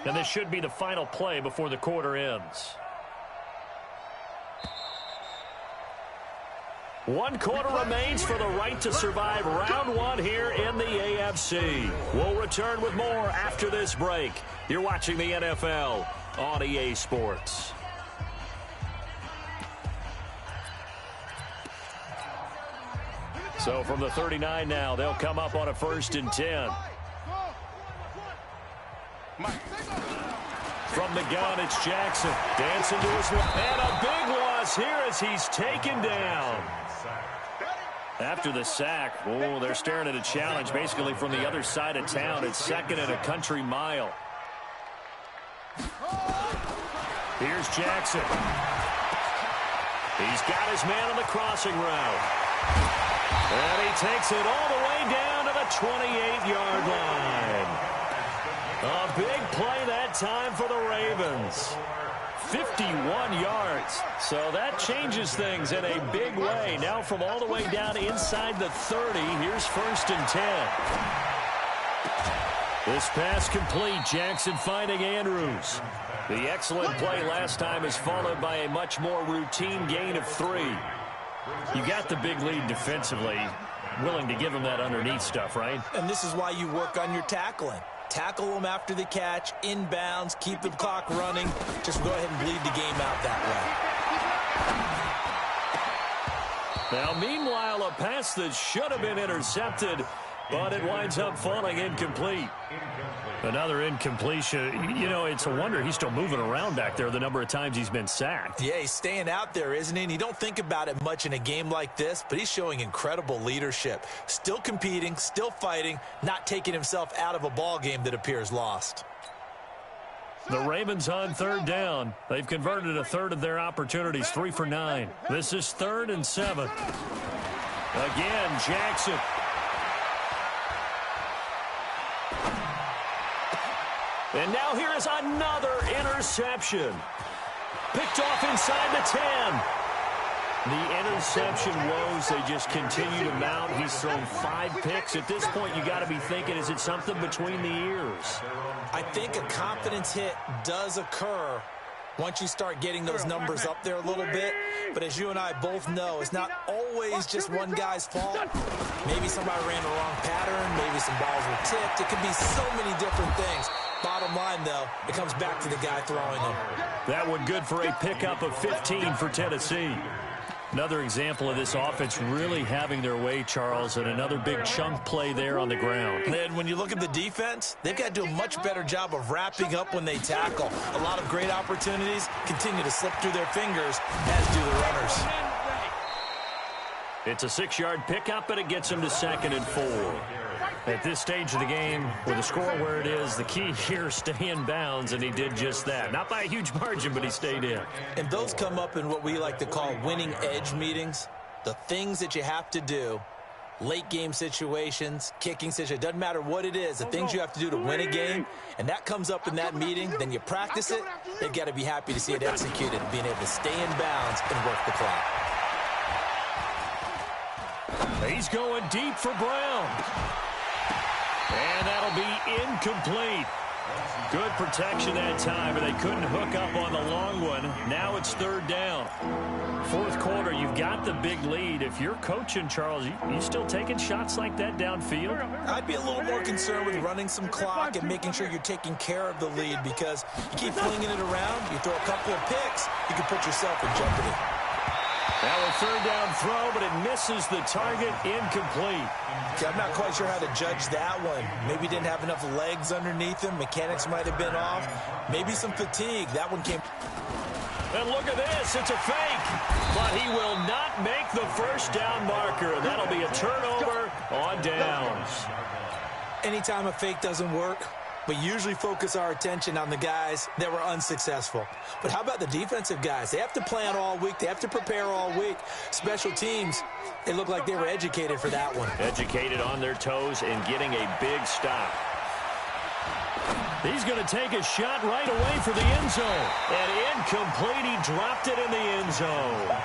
[SPEAKER 2] And this should be the final play before the quarter ends. 1 quarter remains for the right to survive round 1 here in the AFC. We'll return with more after this break. You're watching the NFL on EA Sports. So from the 39 now, they'll come up on a 1st and 10. From the gun, it's Jackson. Dancing to his left. And a big loss here as he's taken down. After the sack, oh, they're staring at a challenge basically from the other side of town. It's 2nd and a country mile. Here's Jackson. He's got his man on the crossing route. And he takes it all the way down to the 28-yard line. A big play that time for the Ravens. 51 yards. So that changes things in a big way. Now from all the way down inside the 30, here's 1st and 10. This pass complete. Jackson finding Andrews. The excellent play last time is followed by a much more routine gain of 3. You got the big lead defensively. Willing to give him that underneath stuff, right?
[SPEAKER 5] And this is why you work on your tackling. Tackle them after the catch, inbounds, keep the clock running. Just go ahead and bleed the game out that
[SPEAKER 2] way. Now, meanwhile, a pass that should have been intercepted, but it winds up falling incomplete. Another incompletion. You know, it's a wonder he's still moving around back there the number of times he's been sacked.
[SPEAKER 5] Yeah, he's staying out there, isn't he? And you don't think about it much in a game like this, but he's showing incredible leadership. Still competing, still fighting, not taking himself out of a ball game that appears lost.
[SPEAKER 2] The Ravens on third down. They've converted a third of their opportunities, 3 for 9. This is 3rd and 7. Again, Jackson. And now here is another interception. Picked off inside the 10. The interception woes, they just continue to mount. He's thrown 5 picks. At this point, you got to be thinking, is it something between the ears?
[SPEAKER 5] I think a confidence hit does occur once you start getting those numbers up there a little bit. But as you and I both know, it's not always just one guy's fault. Maybe somebody ran the wrong pattern. Maybe some balls were tipped. It could be so many different things. Bottom line, though, it comes back to the guy throwing them.
[SPEAKER 2] That one good for a pickup of 15 for Tennessee. Another example of this offense really having their way, Charles, and another big chunk play there on the ground.
[SPEAKER 5] And when you look at the defense, they've got to do a much better job of wrapping up when they tackle. A lot of great opportunities continue to slip through their fingers, as do the runners.
[SPEAKER 2] It's a 6-yard pickup, but it gets them to 2nd and 4. At this stage of the game, with the score where it is, the key here, stay in bounds, and he did just that. Not by a huge margin, but he stayed in.
[SPEAKER 5] And those come up in what we like to call winning edge meetings. The things that you have to do, late game situations, kicking situations, doesn't matter what it is, the things you have to do to win a game, and that comes up in that meeting, then you practice it, they've got to be happy to see it executed, being able to stay in bounds and work the clock.
[SPEAKER 2] He's going deep for Brown. And that'll be incomplete. Good protection that time, but they couldn't hook up on the long one. Now it's 3rd down. 4th quarter, you've got the big lead. If you're coaching, Charles, you still taking shots like that downfield?
[SPEAKER 5] I'd be a little more concerned with running some clock and making sure you're taking care of the lead, because you keep flinging it around, you throw a couple of picks, you can put yourself in jeopardy.
[SPEAKER 2] Now a 3rd down throw, but it misses the target, incomplete.
[SPEAKER 5] Okay, I'm not quite sure how to judge that one. Maybe didn't have enough legs underneath him. Mechanics might have been off. Maybe some fatigue. That one came.
[SPEAKER 2] And look at this. It's a fake. But he will not make the 1st down marker. And that'll be a turnover on downs.
[SPEAKER 5] Anytime a fake doesn't work, we usually focus our attention on the guys that were unsuccessful. But how about the defensive guys? They have to plan all week. They have to prepare all week. Special teams, they look like they were educated for that one.
[SPEAKER 2] Educated on their toes and getting a big stop. He's going to take a shot right away for the end zone. And incomplete. He dropped it in the end zone.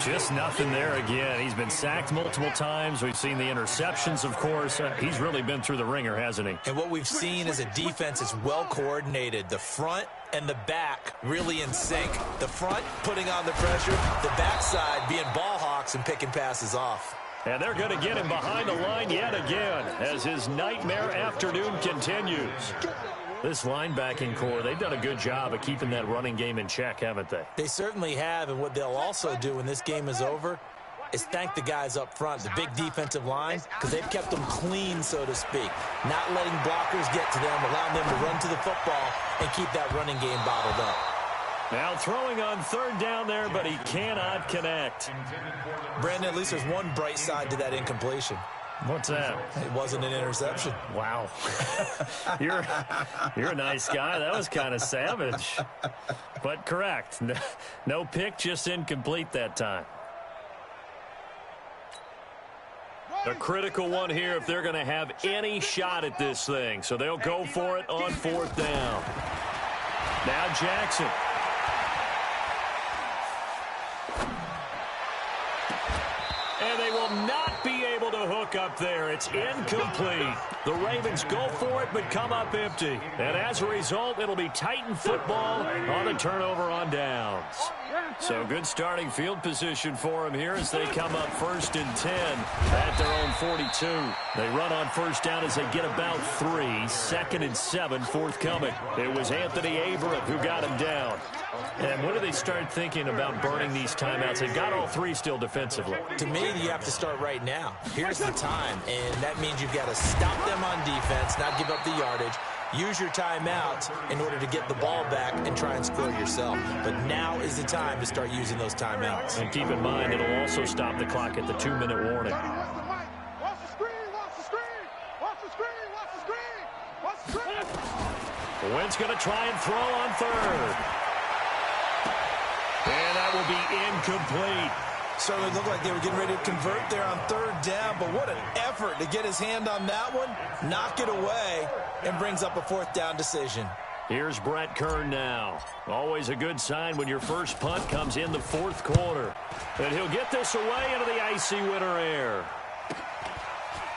[SPEAKER 2] Just nothing there again. He's been sacked multiple times. We've seen the interceptions, of course. He's really been through the ringer, hasn't he?
[SPEAKER 5] And what we've seen is a defense that's well coordinated. The front and the back really in sync. The front putting on the pressure. The backside being ball hawks and picking passes off.
[SPEAKER 2] And they're going to get him behind the line yet again as his nightmare afternoon continues. This linebacking core, they've done a good job of keeping that running game in check, haven't they?
[SPEAKER 5] They certainly have, and what they'll also do when this game is over is thank the guys up front, the big defensive line, because they've kept them clean, so to speak. Not letting blockers get to them, allowing them to run to the football and keep that running game bottled up.
[SPEAKER 2] Now throwing on 3rd down there, but he cannot connect.
[SPEAKER 5] Brandon, at least there's one bright side to that incompletion.
[SPEAKER 2] What's that?
[SPEAKER 5] It wasn't an interception.
[SPEAKER 2] Wow. You're a nice guy. That was kind of savage. But correct. No pick, just incomplete that time. A critical one here if they're going to have any shot at this thing. So they'll go for it on 4th down. Now Jackson. And they will not be able to hook up there. It's incomplete. The Ravens go for it, but come up empty. And as a result, it'll be Titan football on the turnover on downs. So good starting field position for them here as they come up 1st and 10 at their own 42. They run on first down as they get about 3. 2nd and 7 forthcoming. It was Anthony Averett who got him down. And when do they start thinking about burning these timeouts? They've got all 3 still defensively.
[SPEAKER 5] To me, you have to start right now. Here's the time, and that means you've got to stop them on defense, not give up the yardage. Use your timeouts in order to get the ball back and try and score yourself. But now is the time to start using those timeouts.
[SPEAKER 2] And keep in mind, it'll also stop the clock at the 2-minute warning.
[SPEAKER 4] Watch the screen, watch the screen, watch the screen, watch the screen, watch the screen.
[SPEAKER 2] Wentz going to try and throw on 3rd. And that will be incomplete.
[SPEAKER 5] Certainly looked like they were getting ready to convert there on 3rd down, but what an effort to get his hand on that one, knock it away, and brings up a 4th down decision.
[SPEAKER 2] Here's Brett Kern now. Always a good sign when your first punt comes in the 4th quarter. And he'll get this away into the icy winter air.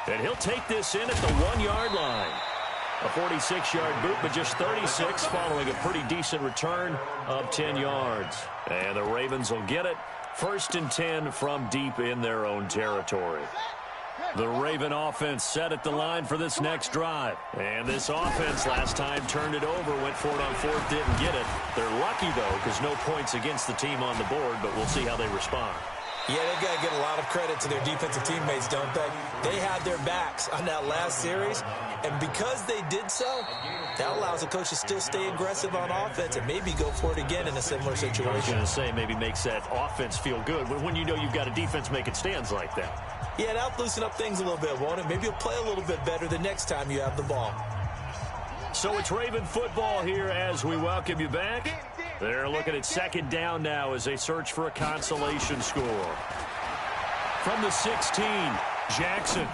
[SPEAKER 2] And he'll take this in at the 1-yard line. A 46-yard boot, but just 36 following a pretty decent return of 10 yards. And the Ravens will get it. 1st and 10 from deep in their own territory. The Raven offense set at the line for this next drive. And this offense last time turned it over, went for it on 4th, didn't get it. They're lucky, though, because no points against the team on the board, but we'll see how they respond.
[SPEAKER 5] Yeah, they've got to give a lot of credit to their defensive teammates, don't they? They had their backs on that last series, and because they did so, that allows the coach to still stay aggressive on offense and maybe go for it again in a similar situation.
[SPEAKER 2] I was going to say, maybe makes that offense feel good when you know you've got a defense making stands like that.
[SPEAKER 5] Yeah, that'll loosen up things a little bit, won't it? Maybe you'll play a little bit better the next time you have the ball.
[SPEAKER 2] So it's Raven football here as we welcome you back. They're looking at 2nd down now as they search for a consolation score. From the 16, Jackson.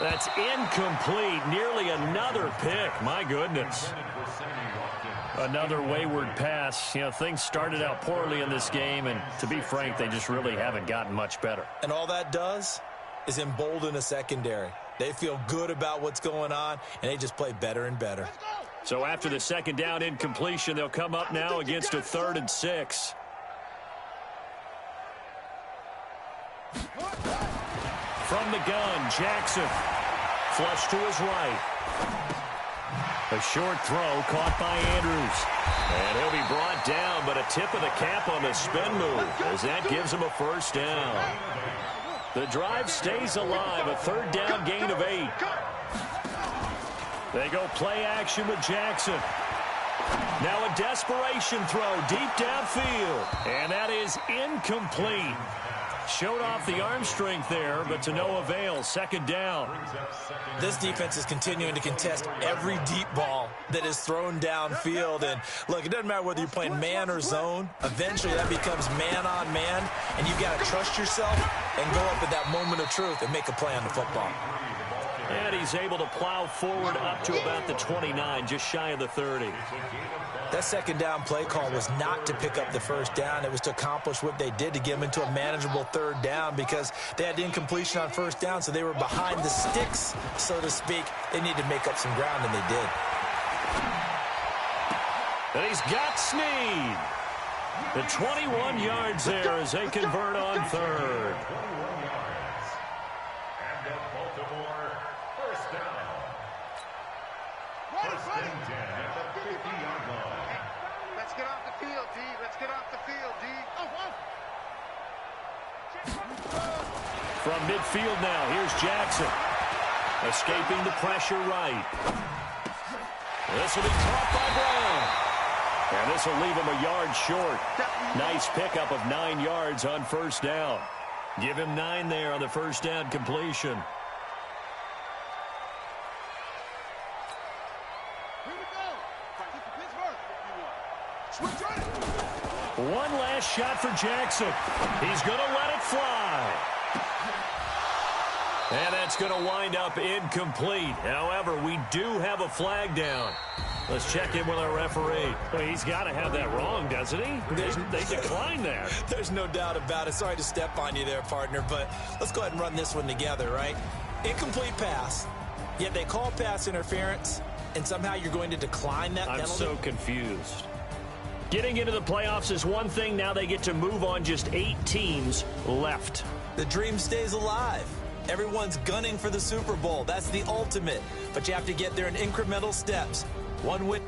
[SPEAKER 2] That's incomplete. Nearly another pick. My goodness. Another wayward pass. You know, things started out poorly in this game, and to be frank, they just really haven't gotten much better.
[SPEAKER 5] And all that does is embolden a secondary. They feel good about what's going on, and they just play better and better.
[SPEAKER 2] So after the 2nd down incompletion, they'll come up now against a 3rd and 6. From the gun, Jackson. Flush to his right. A short throw caught by Andrews. And he'll be brought down, but a tip of the cap on the spin move as that gives him a 1st down. The drive stays alive, a 3rd down gain of 8. They go play action with Jackson. Now a desperation throw deep downfield. And that is incomplete. Showed off the arm strength there, but to no avail. 2nd down.
[SPEAKER 5] This defense is continuing to contest every deep ball that is thrown downfield. And look, it doesn't matter whether you're playing man or zone. Eventually that becomes man on man, and you've got to trust yourself and go up at that moment of truth and make a play on the football.
[SPEAKER 2] And he's able to plow forward up to about the 29, just shy of the 30.
[SPEAKER 5] That 2nd down play call was not to pick up the 1st down. It was to accomplish what they did to get them into a manageable 3rd down because they had the incompletion on 1st down, so they were behind the sticks, so to speak. They needed to make up some ground, and they did.
[SPEAKER 2] And he's got Snead. The 21 yards there as they convert on 3rd.
[SPEAKER 4] Let's get off the field, D. Let's get off the field, D.
[SPEAKER 2] From midfield now, here's Jackson. Escaping the pressure right. This will be caught by Brown. And this will leave him a yard short. Nice pickup of 9 yards on 1st down. Give him 9 there on the 1st down completion. One last shot for Jackson. He's going to let it fly. And that's going to wind up incomplete. However, we do have a flag down. Let's check in with our referee. Well, he's got to have that wrong, doesn't he? They declined that.
[SPEAKER 5] There's no doubt about it. Sorry to step on you there, partner, but let's go ahead and run this one together, right? Incomplete pass, yet they call pass interference, and somehow you're going to decline that penalty?
[SPEAKER 2] I'm so confused. Getting into the playoffs is one thing. Now they get to move on. Just 8 teams left.
[SPEAKER 5] The dream stays alive. Everyone's gunning for the Super Bowl. That's the ultimate. But you have to get there in incremental steps. One win.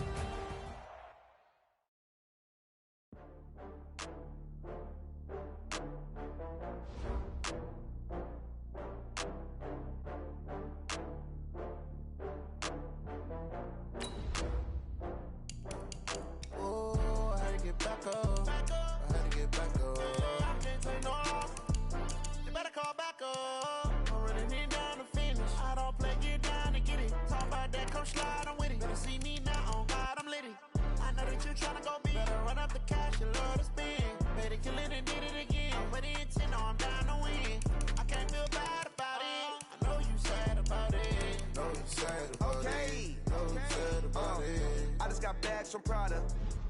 [SPEAKER 6] From Prada,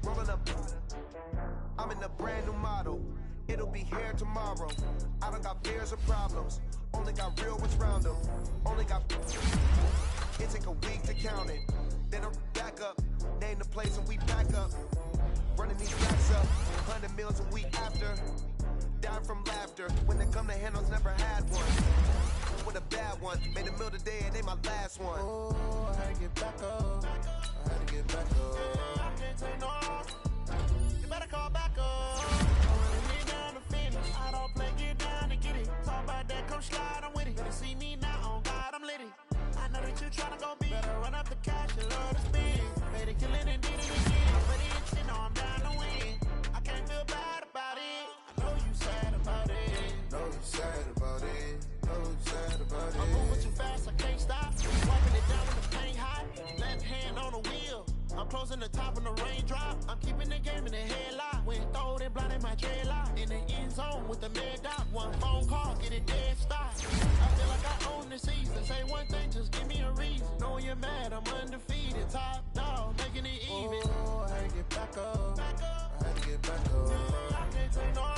[SPEAKER 6] rolling up. I'm in a brand new model. It'll be here tomorrow. I don't got fears or problems. Only got real ones round them. Only got. It take a week to count it. Then I'm back up. Name the place and we back up. Running these racks up. 100 meals a week after. Dying from laughter. When it come to handles, never had one. With a bad one. Made a meal today and they my last one. Oh, I had to get back up. I had to get back up. I can't take no. You better call back up. I'm running down to finish. I don't play, get down to get it. Talk about that, come slide, I'm with it. Better see me now, on God, I'm litty. I know that you tryna go big. Better run up the cash and love to spin. Made it kill it and did it again. But it's in, I'm down to win. I can't feel bad about it. I know you sad about it. Know you sad about it. Know you sad about it. I'm moving too fast, I can't stop. Wiping it down when the paint hot. Left hand on the wheel. I'm closing the top of the raindrop. I'm keeping the game in the headlock. When throwed and blinded my dreadlock. In the end zone with the mad dot. One phone call, get it dead stop. I feel like I own the season. Say one thing, just give me a reason. Knowing you're mad, I'm undefeated. Top dog, making it even. Oh, I had to get back up. I had to get back up. I can't take no.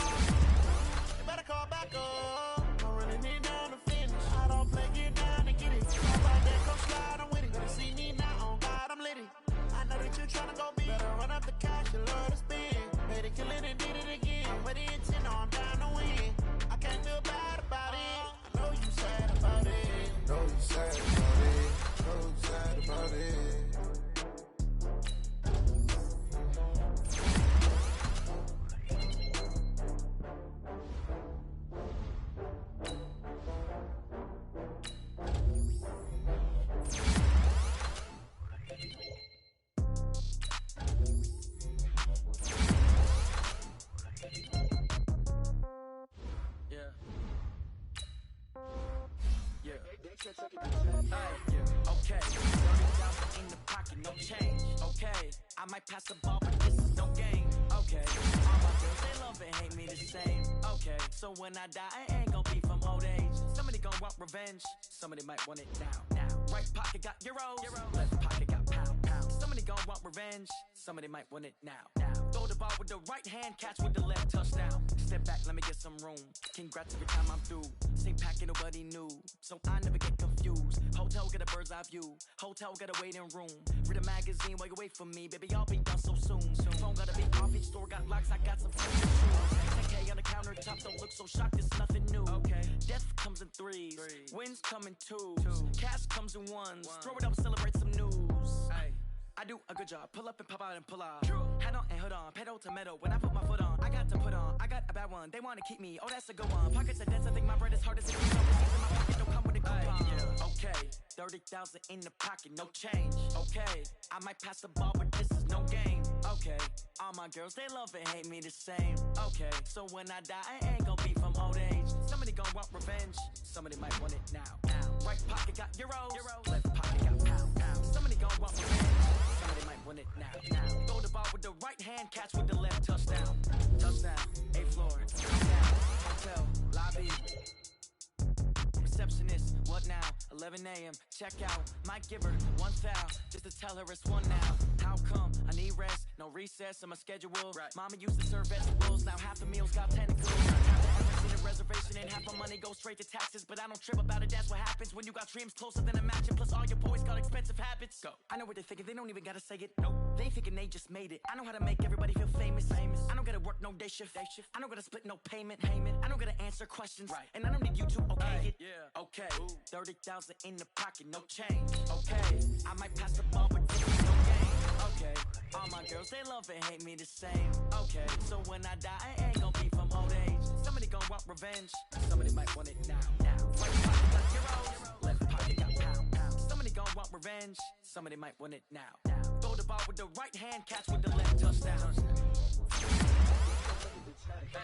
[SPEAKER 6] You better call back up. I'm running it down to finish. I don't play, get down to get it. How about that, come slide, I'm with it. Better see me now, on God, I'm litty. I know that you tryna go big. Better run up the cash and love to spin. Made it kill it and did it again. With the intent, I'm down to win. I can't feel bad about it. I know you sad about it. Know you sad about it. Know you sad about it.
[SPEAKER 1] Okay, 30,000 in the pocket, no change. Okay, I might pass the ball, but this is no game. Okay, all my girls, they love and hate me the same. Okay, so when I die, I ain't gon' be from old age. Somebody gon' want revenge, somebody might want it now. Right pocket got euros, left pocket got pound. Somebody gon' want revenge, somebody might want it now. Throw the ball with the right hand, catch with the left, touchdown. Step back, let me get some room. Congrats every time I'm through. Same packet, nobody knew, so I never get confused. Hotel get a bird's eye view. Hotel got a waiting room. Read a magazine while you wait for me, baby. I'll be done so soon. Phone gotta be off, each store got locks. I got some fancy shoes. 10K on the countertop, don't look so shocked. It's nothing new. Okay, death comes in threes. Wins come in twos. Cash comes in ones. Throw it up, celebrate some news. I do a good job. Pull up and pop out and pull out. Head on and hood on. Pedal to metal. When I put my foot on, I got to put on. I got a bad one. They want to keep me. Oh, that's a good one. Pockets are dense. I think my bread is hard as it is. In my pocket don't come with a coupon. Okay, 30,000 in the pocket, no change. Okay, I might pass the ball, but this is no game. Okay, all my girls, they love and hate me the same. Okay, so when I die, I ain't gon' be from old age. Somebody gon' want revenge. Somebody might want it now. Right pocket got euros. Left pocket got pound. Somebody gon' want revenge. Somebody might want it now. Throw the ball with the right hand, catch with the left, touchdown. Touchdown, 8th floor, down, hotel, lobby. Receptionist, up now, 11 a.m. Check out, might give her one foul just to tell her it's one now. How come? I need rest, no recess in my schedule. Mama used to serve vegetables, now half the meals got tentacles. Haven't seen a reservation and half my money goes straight to taxes, but I don't trip about it. That's what happens when you got dreams closer than a mansion. Plus all your boys got expensive habits. Go. I know what they're thinking, they don't even gotta say it. Nope. They thinking they just made it. I know how to make everybody feel famous. I don't gotta work no day shift. I don't gotta split no payment. I don't gotta answer questions. And I don't need you to okay it. Yeah. Okay. 30,000 in the pocket, no change. Okay. I might pass the ball, but no game. Okay. All my girls, they love and hate me the same. Okay. So when I die, I ain't gonna be from old age. Somebody gonna want revenge. Somebody might want it now. Right pocket got zeros. Left pocket got pound. Somebody gonna want revenge. Somebody might want it now. Throw the ball with the right hand, catch with the left, touchdown. Hey.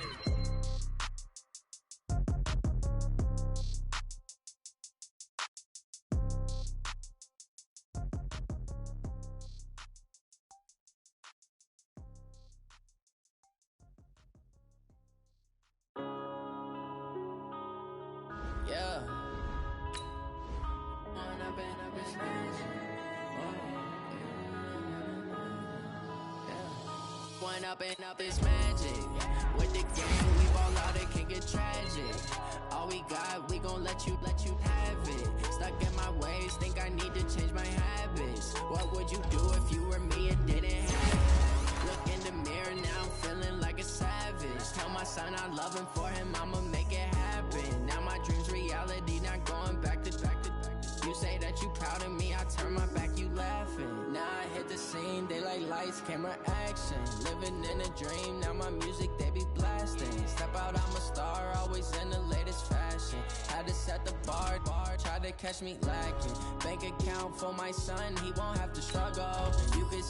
[SPEAKER 7] Yeah. One up and up is magic. With the game, we ball out, it can get tragic. All we got, we gon' let you have it. Stuck in my ways, think I need to change my habits. What would you do if you were me and didn't have it? Look in the mirror, now I'm feeling like a savage. Tell my son I love him, for him I'ma make it happen. Now my dream's reality, not going back to. You say that you proud of me, I turn my back, you laughing. Now I hit the scene, they like lights, camera, action. Living in a dream, now my music, they be blasting. Step out, I'm a star, always in the latest fashion. Had to set the bar, try to catch me lacking. Bank account for my son, he won't have to struggle. You could